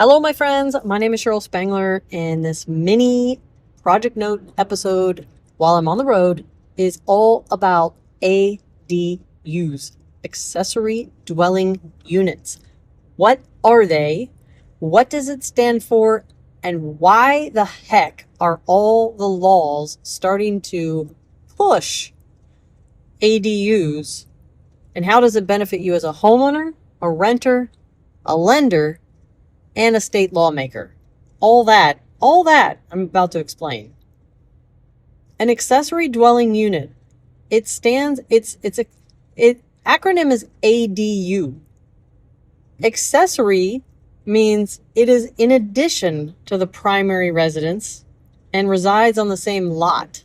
Hello, my friends. My name is Cheryl Spangler, and this mini project note episode while I'm on the road is all about ADUs, accessory dwelling units. What are they? What does it stand for? And why the heck are all the laws starting to push ADUs? And how does it benefit you as a homeowner, a renter, a lender, and a state lawmaker? All that I'm about to explain. An accessory dwelling unit. Its acronym is ADU. Accessory means it is in addition to the primary residence and resides on the same lot.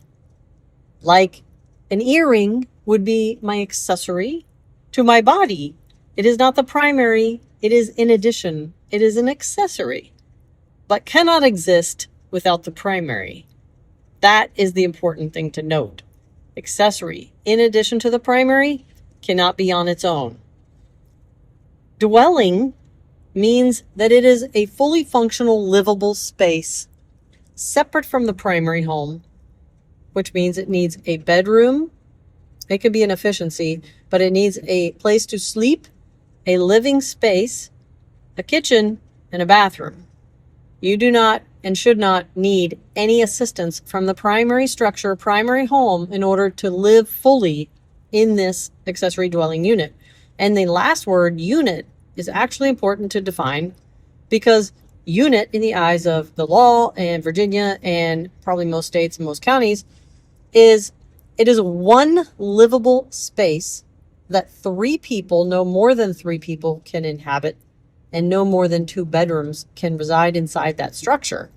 Like an earring would be my accessory to my body. It is not the primary. It is in addition. It is an accessory, but cannot exist without the primary. That is the important thing to note. Accessory, in addition to the primary, cannot be on its own. Dwelling means that it is a fully functional, livable space separate from the primary home, which means it needs a bedroom. It could be an efficiency, but it needs a place to sleep, a living space, a kitchen, and a bathroom. You do not and should not need any assistance from the primary structure, primary home, in order to live fully in this accessory dwelling unit. And the last word, unit, is actually important to define because unit, in the eyes of the law and Virginia and probably most states and most counties, it is one livable space that three people, no more than three people, can inhabit, and no more than 2 bedrooms can reside inside that structure.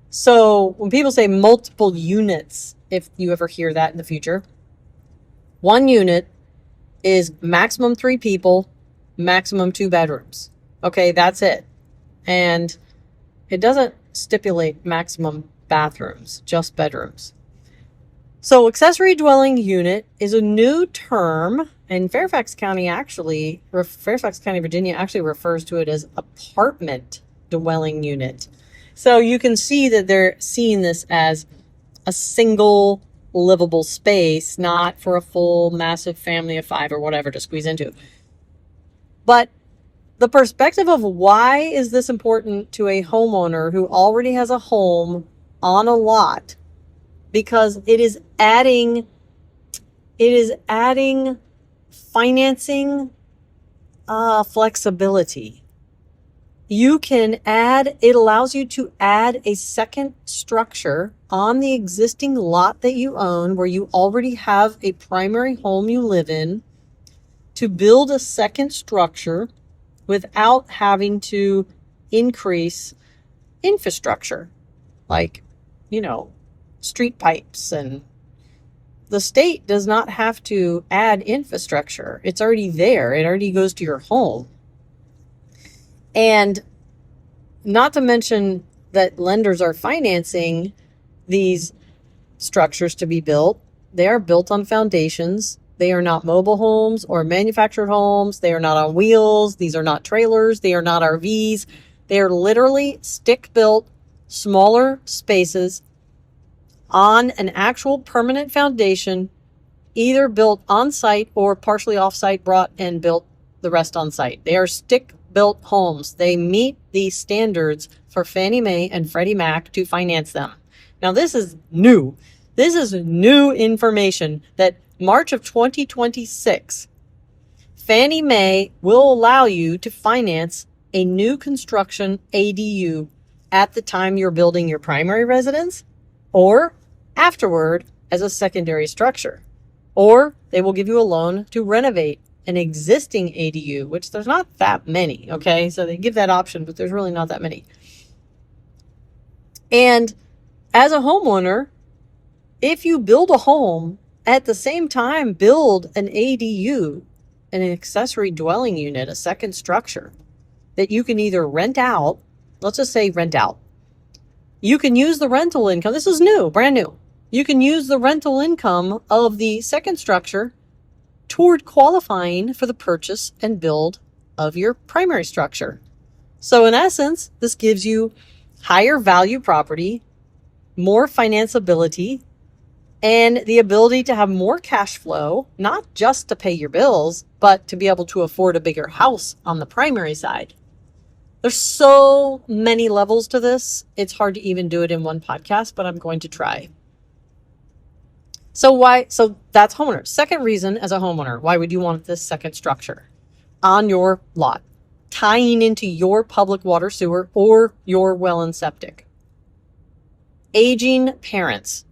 So when people say multiple units, if you ever hear that in the future, 1 unit is maximum 3 people, maximum 2 bedrooms. Okay, that's it. And it doesn't stipulate maximum bathrooms, just bedrooms. So accessory dwelling unit is a new term, and Fairfax County, Virginia actually refers to it as apartment dwelling unit. So you can see that they're seeing this as a single livable space, not for a full massive family of 5 or whatever to squeeze into. But the perspective of why is this important to a homeowner who already has a home on a lot? Because it is adding financing flexibility. It allows you to add a second structure on the existing lot that you own where you already have a primary home you live in, to build a second structure without having to increase infrastructure, like, street pipes. And the state does not have to add infrastructure. It's already there. It already goes to your home. And not to mention that lenders are financing these structures to be built. They are built on foundations. They are not mobile homes or manufactured homes. They are not on wheels. These are not trailers. They are not RVs. They are literally stick-built, smaller spaces on an actual permanent foundation, either built on site or partially off site, brought and built the rest on site. They are stick-built homes. They meet the standards for Fannie Mae and Freddie Mac to finance them. Now, this is new. This is new information that March of 2026, Fannie Mae will allow you to finance a new construction ADU at the time you're building your primary residence, or afterward as a secondary structure. Or they will give you a loan to renovate an existing ADU, which there's not that many, okay? So they give that option, but there's really not that many. And as a homeowner, if you build a home, at the same time build an ADU, an accessory dwelling unit, a second structure that you can either rent out, let's just say rent out. You can use the rental income. This is new, brand new. You can use the rental income of the second structure toward qualifying for the purchase and build of your primary structure. So in essence, this gives you higher value property, more financeability, and the ability to have more cash flow, not just to pay your bills, but to be able to afford a bigger house on the primary side. There's so many levels to this. It's hard to even do it in one podcast, but I'm going to try. So that's homeowners. Second reason as a homeowner, why would you want this second structure on your lot, tying into your public water sewer or your well and septic? Aging parents.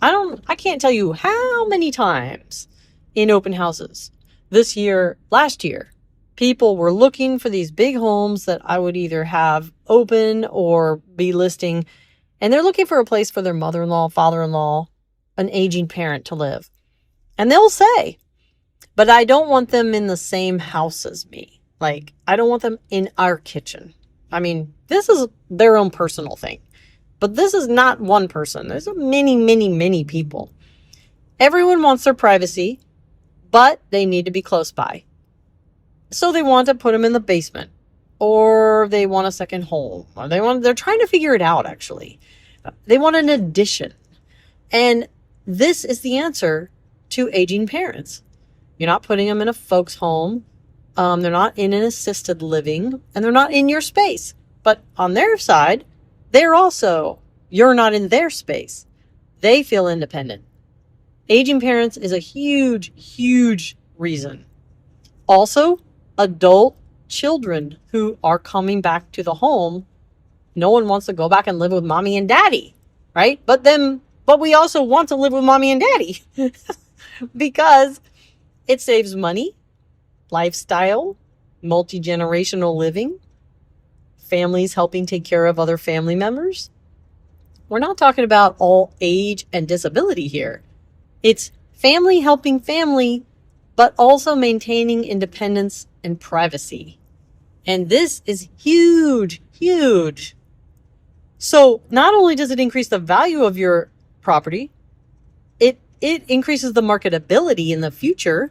I can't tell you how many times in open houses this year, last year, people were looking for these big homes that I would either have open or be listing. And they're looking for a place for their mother-in-law, father-in-law, an aging parent to live. And they'll say, but I don't want them in the same house as me. Like, I don't want them in our kitchen. I mean, this is their own personal thing. But this is not one person. There's many, many, many people. Everyone wants their privacy, but they need to be close by. So they want to put them in the basement, or they want a second home, or they're trying to figure it out, actually. They want an addition. And this is the answer to aging parents. You're not putting them in a folks home. They're not in an assisted living, and they're not in your space. But on their side, you're not in their space. They feel independent. Aging parents is a huge, huge reason. Also, adult children who are coming back to the home. No one wants to go back and live with mommy and daddy, right? But we also want to live with mommy and daddy because it saves money, lifestyle, multi-generational living, families helping take care of other family members. We're not talking about all age and disability here. It's family helping family, but also maintaining independence and privacy. And this is huge, huge. So not only does it increase the value of your property, it increases the marketability in the future.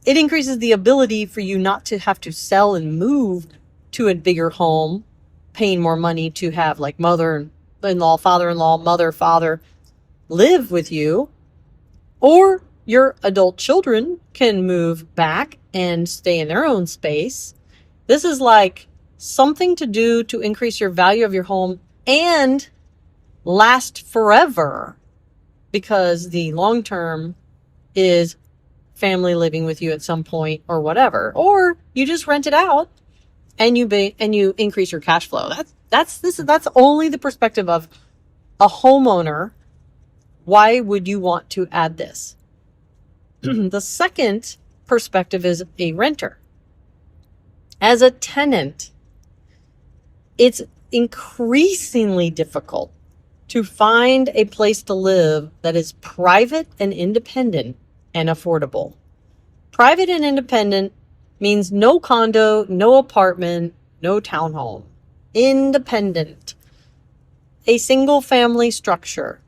It increases the ability for you not to have to sell and move to a bigger home, paying more money to have like mother-in-law, father-in-law, mother, father live with you, or your adult children can move back and stay in their own space. This is like something to do to increase your value of your home and last forever, because the long term is family living with you at some point or whatever, or you just rent it out and you increase your cash flow. That's only the perspective of a homeowner. Why would you want to add this? The second perspective is a renter. As a tenant, it's increasingly difficult to find a place to live that is private and independent and affordable. Private and independent means no condo, no apartment, no townhome. Independent. A single family structure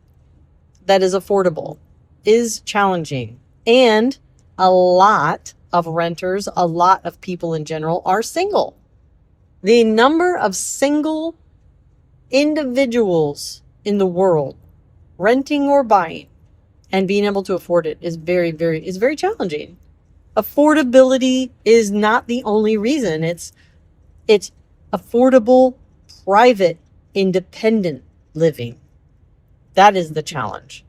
that is affordable is challenging. And a lot of renters, a lot of people in general are single. The number of single individuals in the world renting or buying and being able to afford it is very challenging. Affordability is not the only reason. It's affordable, private, independent living. That is the challenge.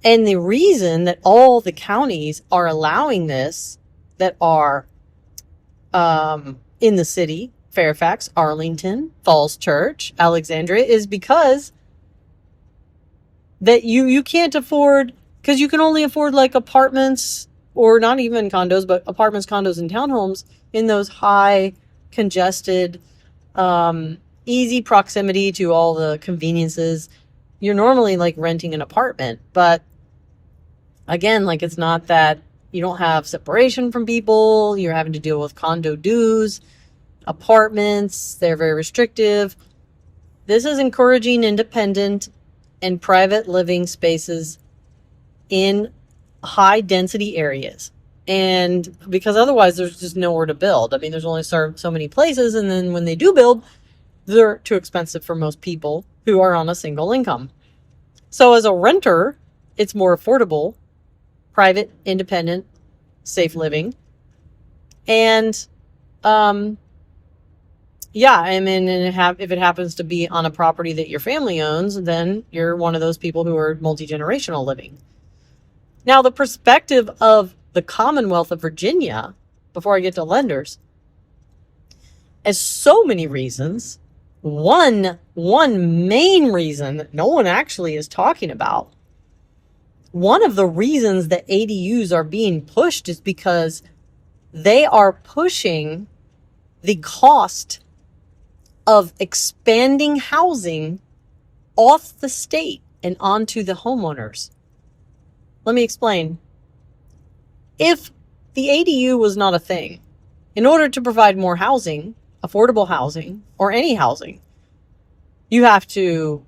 And the reason that all the counties are allowing this, that are in the city, Fairfax, Arlington, Falls Church, Alexandria, is because that you can't afford, because you can only afford like apartments, or not even condos, but apartments, condos, and townhomes in those high, congested, easy proximity to all the conveniences. You're normally like renting an apartment, but again, like it's not that you don't have separation from people. You're having to deal with condo dues, apartments. They're very restrictive. This is encouraging independent and private living spaces in high density areas. And because otherwise there's just nowhere to build. I mean, there's only so many places. And then when they do build, they're too expensive for most people who are on a single income. So as a renter, it's more affordable, private, independent, safe living. And, yeah, I mean, if it happens to be on a property that your family owns, then you're one of those people who are multi-generational living. Now, the perspective of the Commonwealth of Virginia, before I get to lenders, has so many reasons. One main reason that no one actually is talking about. One of the reasons that ADUs are being pushed is because they are pushing the cost of expanding housing off the state and onto the homeowners. Let me explain. If the ADU was not a thing, in order to provide more housing, affordable housing, or any housing, you have to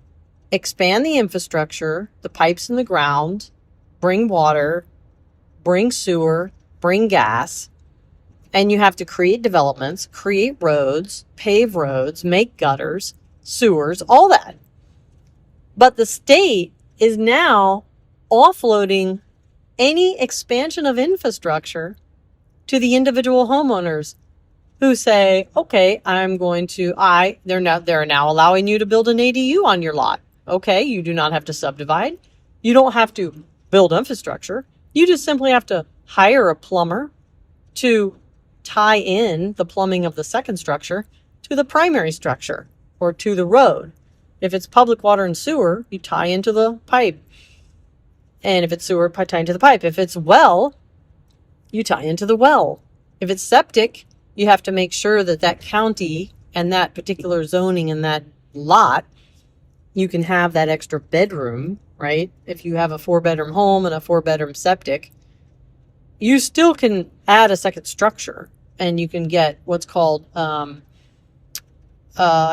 expand the infrastructure, the pipes in the ground, bring water, bring sewer, bring gas, and you have to create developments, create roads, pave roads, make gutters, sewers, all that. But the state is now offloading any expansion of infrastructure to the individual homeowners who say, okay, they're now allowing you to build an ADU on your lot. Okay, you do not have to subdivide. You don't have to build infrastructure. You just simply have to hire a plumber to tie in the plumbing of the second structure to the primary structure or to the road. If it's public water and sewer, you tie into the pipe. And if it's sewer, tie into the pipe. If it's well, you tie into the well. If it's septic, you have to make sure that that county and that particular zoning and that lot, you can have that extra bedroom, right? If you have a 4-bedroom home and a 4-bedroom septic, you still can add a second structure and you can get what's called, I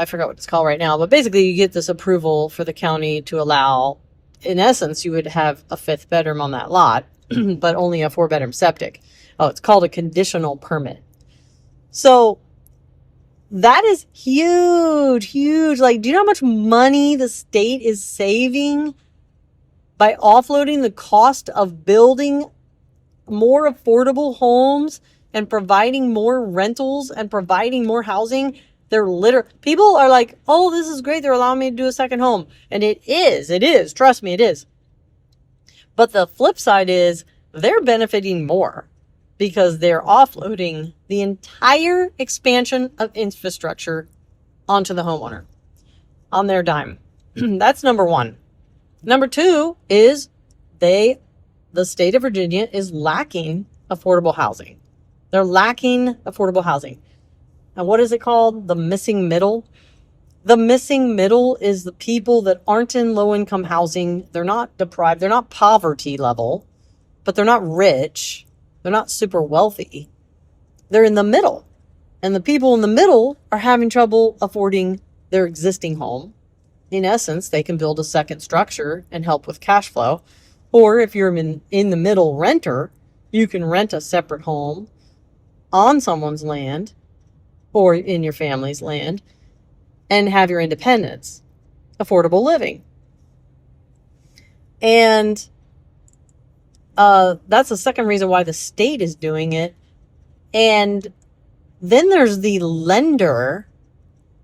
forgot what it's called right now, but basically you get this approval for the county to allow, in essence, you would have a 5th bedroom on that lot, but only a 4-bedroom septic. Oh, it's called a conditional permit. So that is huge, huge. Like, do you know how much money the state is saving by offloading the cost of building more affordable homes and providing more rentals and providing more housing? People are like, oh, this is great. They're allowing me to do a second home. And it is. Trust me, it is. But the flip side is they're benefiting more because they're offloading the entire expansion of infrastructure onto the homeowner on their dime. That's number one. Number two is the state of Virginia is lacking affordable housing. They're lacking affordable housing. And what is it called? The missing middle. The missing middle is the people that aren't in low-income housing. They're not deprived. They're not poverty level, but they're not rich. They're not super wealthy. They're in the middle. And the people in the middle are having trouble affording their existing home. In essence, they can build a second structure and help with cash flow. Or if you're in the middle renter, you can rent a separate home on someone's land or in your family's land and have your independence, affordable living. And that's the second reason why the state is doing it. And then there's the lender.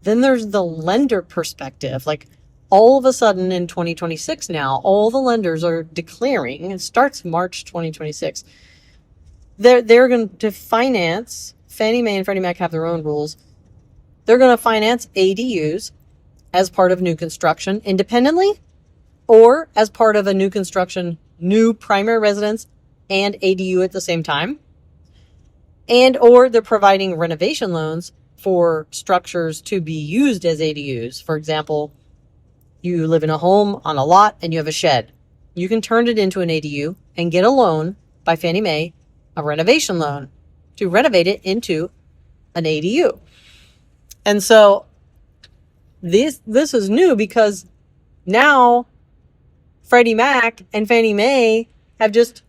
Then there's the lender perspective. Like, all of a sudden in 2026 now, all the lenders are declaring, it starts March 2026, they're going to finance, Fannie Mae and Freddie Mac have their own rules, they're going to finance ADUs as part of new construction independently or as part of a new construction, new primary residence and ADU at the same time. And or they're providing renovation loans for structures to be used as ADUs. For example, you live in a home on a lot and you have a shed. You can turn it into an ADU and get a loan by Fannie Mae, a renovation loan, to renovate it into an ADU. And so this is new because now Freddie Mac and Fannie Mae have just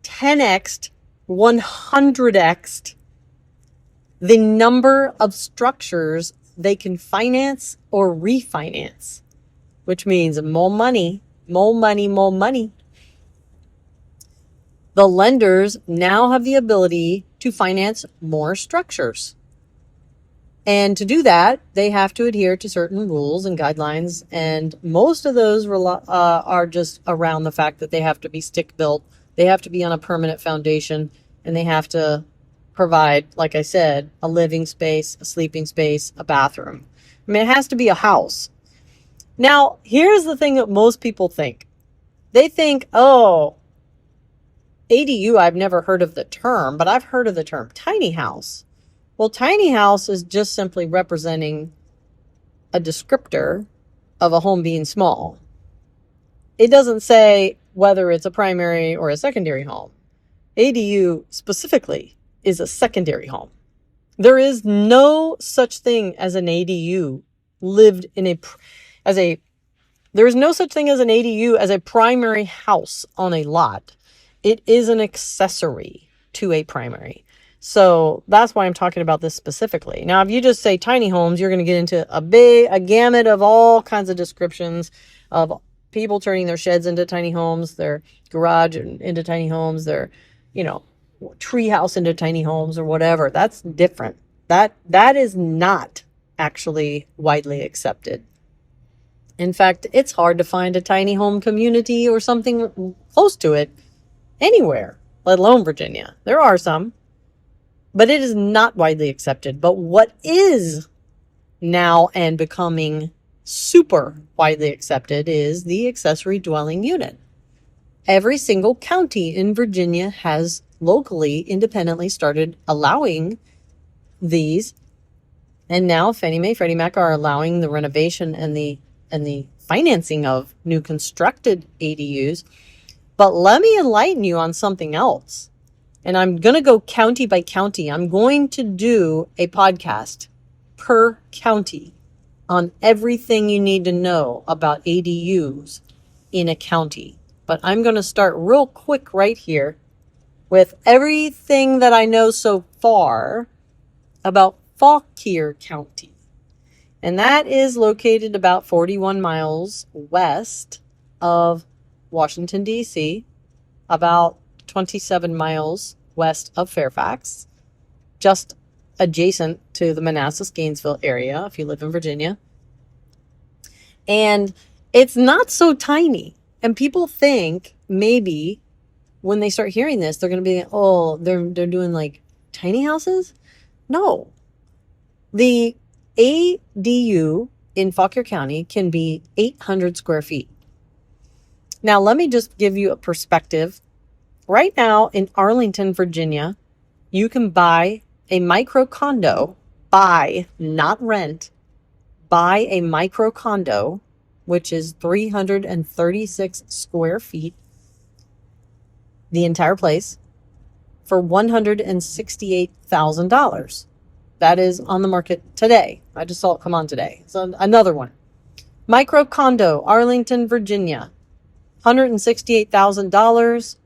10x'd 100x'd the number of structures they can finance or refinance, which means more money, more money, more money. The lenders now have the ability to finance more structures. And to do that, they have to adhere to certain rules and guidelines. And most of those are just around the fact that they have to be stick built, they have to be on a permanent foundation, and they have to provide, like I said, a living space, a sleeping space, a bathroom. I mean, it has to be a house. Now, here's the thing that most people think. They think, oh, ADU, I've never heard of the term, but I've heard of the term tiny house. Well, tiny house is just simply representing a descriptor of a home being small. It doesn't say whether it's a primary or a secondary home. ADU specifically is a secondary home. There is no such thing as an ADU there is no such thing as an ADU as a primary house on a lot. It is an accessory to a primary. So that's why I'm talking about this specifically. Now, if you just say tiny homes, you're going to get into a gamut of all kinds of descriptions of people turning their sheds into tiny homes, their garage into tiny homes, their, tree house into tiny homes or whatever. That's different. That is not actually widely accepted. In fact, it's hard to find a tiny home community or something close to it anywhere, let alone Virginia. There are some, but it is not widely accepted. But what is now and becoming super widely accepted is the accessory dwelling unit. Every single county in Virginia has locally, independently started allowing these. And now Fannie Mae Freddie Mac are allowing the renovation and the financing of new constructed ADUs. But let me enlighten you on something else. And I'm going to go county by county. I'm going to do a podcast per county on everything you need to know about ADUs in a county. But I'm going to start real quick right here with everything that I know so far about Fauquier County. And that is located about 41 miles west of Washington, D.C., about 27 miles west of Fairfax, just adjacent to the Manassas-Gainesville area, if you live in Virginia. And it's not so tiny. And people think maybe when they start hearing this, they're going to be, oh, they're doing like tiny houses? No. The ADU in Fauquier County can be 800 square feet. Now, let me just give you a perspective. Right now in Arlington, Virginia, you can buy a micro condo, not rent, buy a micro condo, which is 336 square feet, the entire place, for $168,000. That is on the market today. I just saw it come on today. So another one. Micro condo, Arlington, Virginia, $168,000,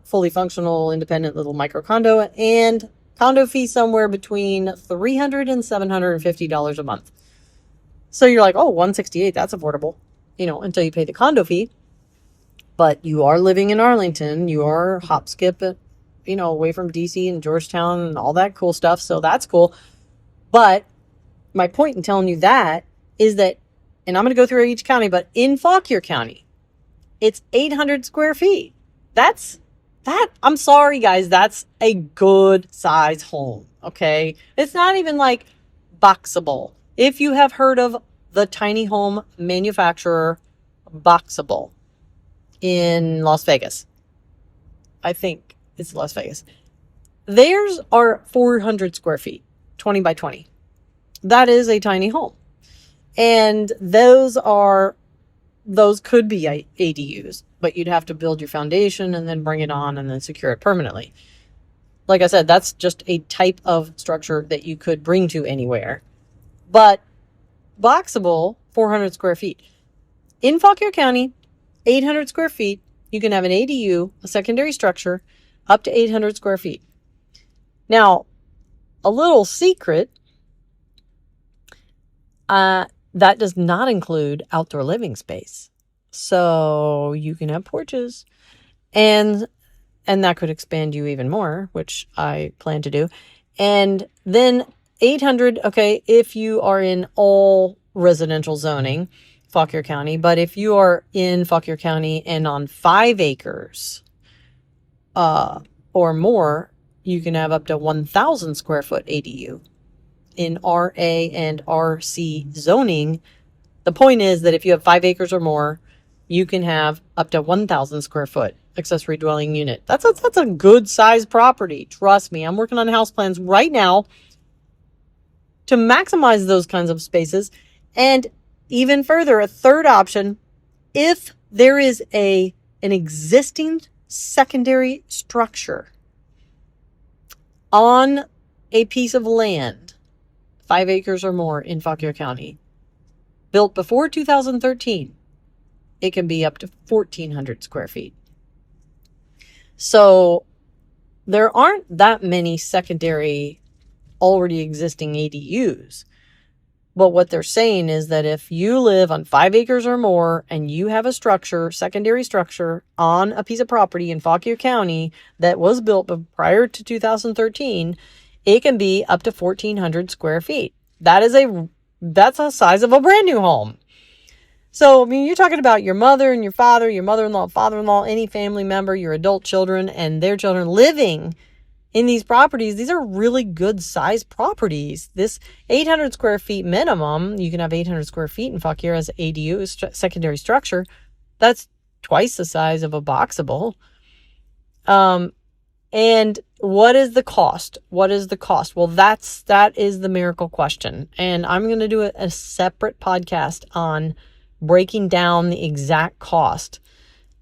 fully functional, independent little micro condo, and condo fee somewhere between $300 and $750 a month. So you're like, oh, 168, that's affordable, until you pay the condo fee. But you are living in Arlington. You are hop skip, away from DC and Georgetown and all that cool stuff. So that's cool. But my point in telling you that is that, and I'm going to go through each county, but in Fauquier County, it's 800 square feet. I'm sorry, guys. That's a good size home. Okay. It's not even like Boxable. If you have heard of the tiny home manufacturer Boxable in Las Vegas, I think it's Las Vegas. Theirs are 400 square feet, 20 by 20. That is a tiny home. And those could be ADUs, but you'd have to build your foundation and then bring it on and then secure it permanently. Like I said, that's just a type of structure that you could bring to anywhere. But Boxable, 400 square feet. In Fauquier County, 800 square feet, you can have an ADU, a secondary structure, up to 800 square feet. Now, a little secret, that does not include outdoor living space. So you can have porches, and that could expand you even more, which I plan to do. And then 800, okay, if you are in all residential zoning, Fauquier County, but if you are in Fauquier County and on 5 acres or more, you can have up to 1,000 square foot ADU. In RA and RC zoning, the point is that if you have 5 acres or more, you can have up to 1,000 square foot accessory dwelling unit. That's a good size property. Trust me, I'm working on house plans right now to maximize those kinds of spaces. And even further, a third option, if there is an existing secondary structure on a piece of land, 5 acres or more in Fauquier County, built before 2013, it can be up to 1,400 square feet. So there aren't that many secondary already existing ADUs. But what they're saying is that if you live on 5 acres or more and you have a structure, secondary structure on a piece of property in Fauquier County that was built prior to 2013, it can be up to 1,400 square feet. That's a size of a brand new home. So, I mean, you're talking about your mother and your father, your mother-in-law, father-in-law, any family member, your adult children and their children living in these properties. These are really good sized properties. This 800 square feet minimum, you can have 800 square feet in Fauquier as ADU, secondary structure. That's twice the size of a boxable. And what is the cost? What is the cost? Well, that is the miracle question. And I'm going to do a separate podcast on breaking down the exact cost,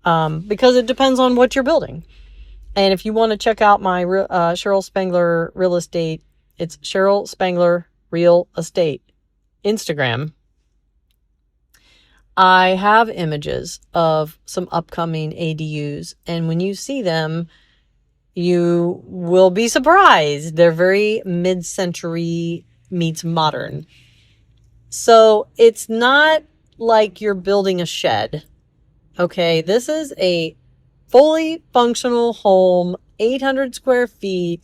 because it depends on what you're building. And if you want to check out my Cheryl Spangler Real Estate, it's Cheryl Spangler Real Estate Instagram. I have images of some upcoming ADUs, and when you see them, you will be surprised. They're very mid-century meets modern. So it's not like you're building a shed. Okay, this is a fully functional home, 800 square feet,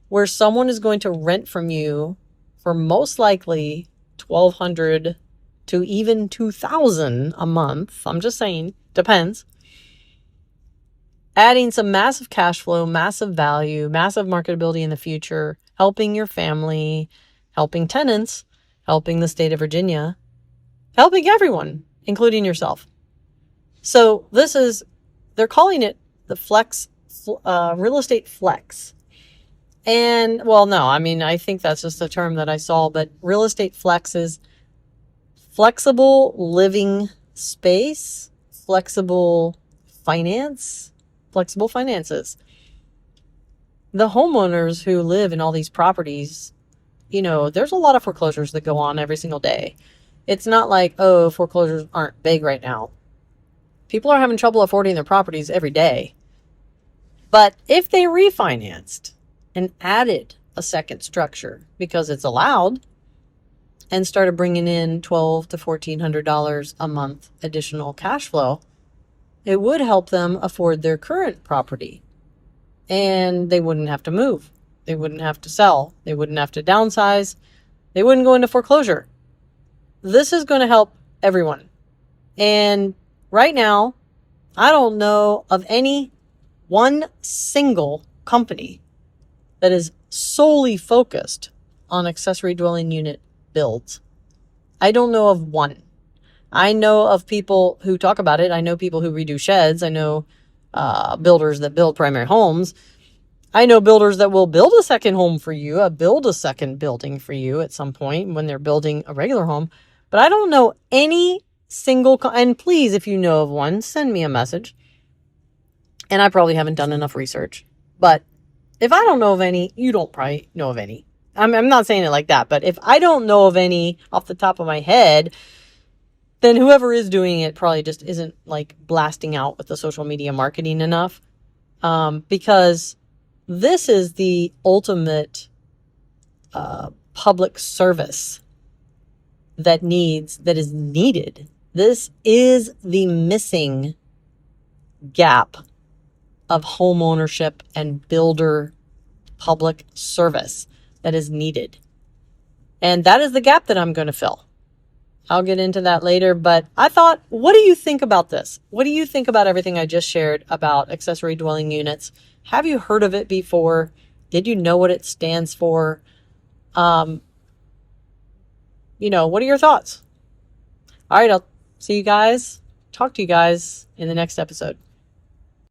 where someone is going to rent from you for most likely $1,200 to even $2,000 a month. I'm just saying, depends. Adding some massive cash flow, massive value, massive marketability in the future, helping your family, helping tenants, helping the state of Virginia, helping everyone, including yourself. So they're calling it the flex, real estate flex. And, well, no, I mean, I think that's just a term that I saw, but real estate flex is flexible living space, flexible finances. The homeowners who live in all these properties, there's a lot of foreclosures that go on every single day. It's not like, foreclosures aren't big right now. People are having trouble affording their properties every day. But if they refinanced and added a second structure because it's allowed and started bringing in $1,200 to $1,400 a month additional cash flow, it would help them afford their current property. And they wouldn't have to move. They wouldn't have to sell. They wouldn't have to downsize. They wouldn't go into foreclosure. This is going to help everyone. And right now, I don't know of any one single company that is solely focused on accessory dwelling unit builds. I don't know of one. I know of people who talk about it. I know people who redo sheds. I know builders that build primary homes. I know builders that will build a second home for you, build a second building for you at some point when they're building a regular home. But I don't know any single, and please, if you know of one, send me a message. And I probably haven't done enough research. But if I don't know of any, you don't probably know of any. I'm not saying it like that, but if I don't know of any off the top of my head, then whoever is doing it probably just isn't like blasting out with the social media marketing enough. because this is the ultimate public service that is needed. This is the missing gap of home ownership and builder public service that is needed. And that is the gap that I'm going to fill. I'll get into that later, but I thought, what do you think about this? What do you think about everything I just shared about accessory dwelling units? Have you heard of it before? Did you know what it stands for? What are your thoughts? All right, I'll talk to you guys in the next episode.